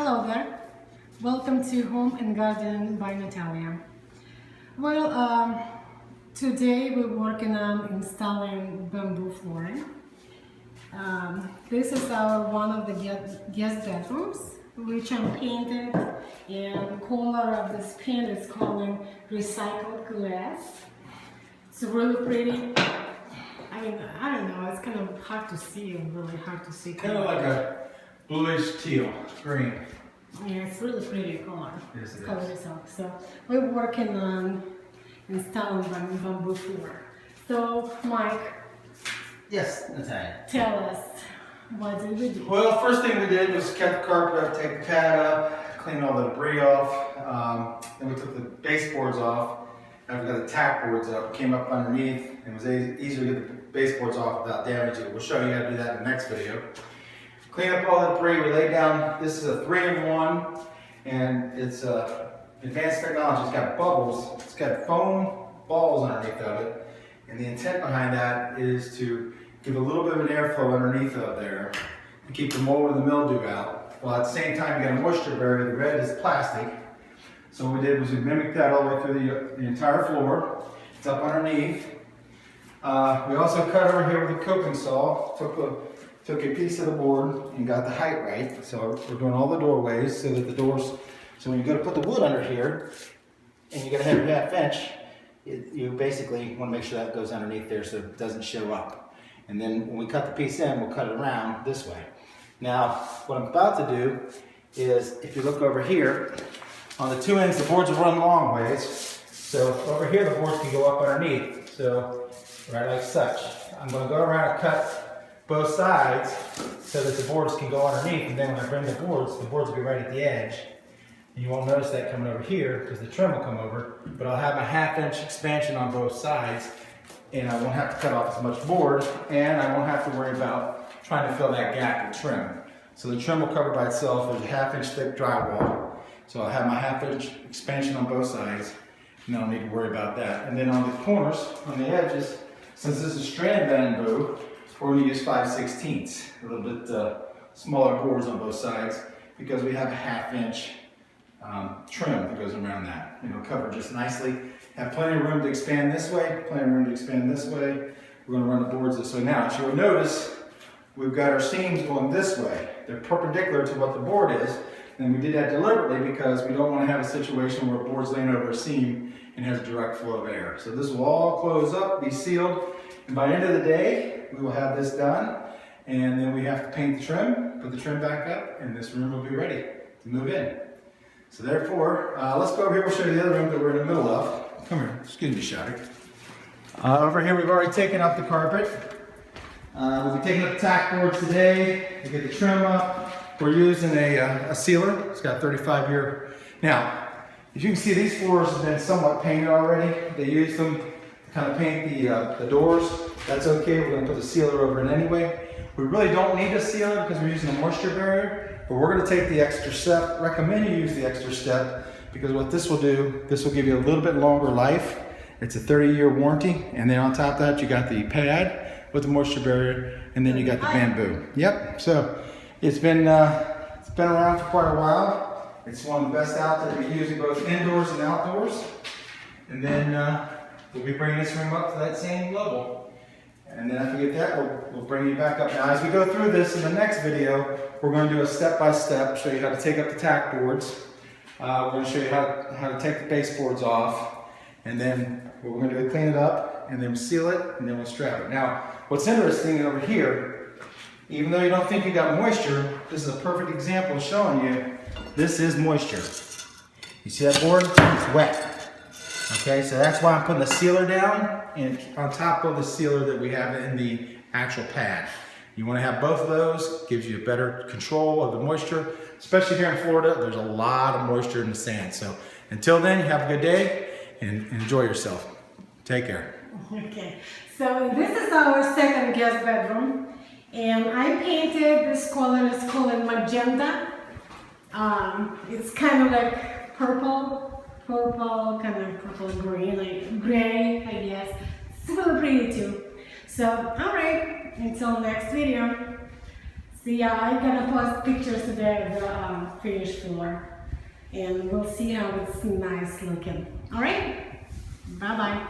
Hello there, welcome to Home and Garden by Natalia. Well, today we're working on installing bamboo flooring. This is one of the guest bedrooms, which I'm painted, and color of this paint is called recycled glass. It's really pretty. I mean, I don't know, it's kind of hard to see, really hard to see. Kind of like a bluish teal, green. Yeah, it's really pretty color. Yes, it color is. itself. So we're working on installing bamboo floor. So Mike, Yes, Natalia. tell us, what did we do? Well, first thing we did was cut the carpet up, take the pad up, clean all the debris off. Then we took the baseboards off. Now we got the tack boards up, came up underneath, and it was easier to get the baseboards off without damaging it. We'll show you how to do that in the next video. Clean up all the debris. We laid down, this is a 3-in-1, and it's advanced technology. It's got bubbles, it's got foam balls underneath of it, and the intent behind that is to give a little bit of an airflow underneath of there to keep the mold and the mildew out, while at the same time you got a moisture barrier. The red is plastic. So what we did was we mimicked that all the way through the entire floor. It's up underneath. We also cut over here with a coping saw, took a piece of the board and got the height right. So we're doing all the doorways so that the doors, so when you go to put the wood under here and you're gonna have your 1/2 inch, you basically want to make sure that goes underneath there so it doesn't show up. And then when we cut the piece in, we'll cut it around this way. Now, what I'm about to do is, if you look over here, on the 2 ends, the boards will run long ways. So over here, the boards can go up underneath. So, right like such. I'm going to go around and cut both sides so that the boards can go underneath. And then when I bring the boards will be right at the edge. And you won't notice that coming over here because the trim will come over. But I'll have my 1/2 inch expansion on both sides. And I won't have to cut off as much board. And I won't have to worry about trying to fill that gap with trim. So the trim will cover by itself. There's a 1/2 inch thick drywall. So I'll have my 1/2 inch expansion on both sides, and I don't need to worry about that. And then on the corners, on the edges, since this is strand bamboo, we're going to use 5/16, a little bit smaller boards on both sides, because we have a 1/2 inch trim that goes around that. It'll cover just nicely. Have plenty of room to expand this way, plenty of room to expand this way. We're going to run the boards this way. Now, as you'll notice, we've got our seams going this way. They're perpendicular to what the board is. And we did that deliberately because we don't want to have a situation where a board's laying over a seam and has a direct flow of air. So this will all close up, be sealed, and by the end of the day, we will have this done. And then we have to paint the trim, put the trim back up, and this room will be ready to move in. So therefore, let's go over here. We'll show you the other room that we're in the middle of. Come here, excuse me, Shadi. Over here, we've already taken up the carpet. We'll be taking up the tack boards today to get the trim up. We're using a sealer. It's got 35-year. Now, as you can see, these floors have been somewhat painted already. They used them to kind of paint the doors. That's okay. We're going to put the sealer over it anyway. We really don't need a sealer because we're using a moisture barrier, but we're going to take the extra step. Recommend you use the extra step because what this will do, this will give you a little bit longer life. It's a 30-year warranty, and then on top of that, you got the pad with the moisture barrier, and then you got the bamboo. Yep. So it's been around for quite a while. It's one of the best out that we're using both indoors and outdoors. And then we'll be bringing this room up to that same level. And then after we get that, we'll bring you back up. Now as we go through this in the next video, we're going to do a step-by-step, show you how to take up the tack boards. We're going to show you how to take the baseboards off. And then what we're going to do is clean it up, and then seal it, and then we'll strap it. Now, what's interesting over here, even though you don't think you got moisture, this is a perfect example of showing you this is moisture. You see that board? It's wet. Okay, so that's why I'm putting the sealer down and on top of the sealer that we have in the actual pad. You want to have both of those, gives you a better control of the moisture, especially here in Florida. There's a lot of moisture in the sand. So until then, you have a good day and enjoy yourself. Take care. Okay, so this is our second guest bedroom. And I painted this color, it's called magenta. It's kind of like purple, kind of purple gray, like gray, I guess. It's really pretty too. So, alright, until next video. So yeah, I'm gonna post pictures today of the finished floor, and we'll see how it's nice looking. All right, bye bye.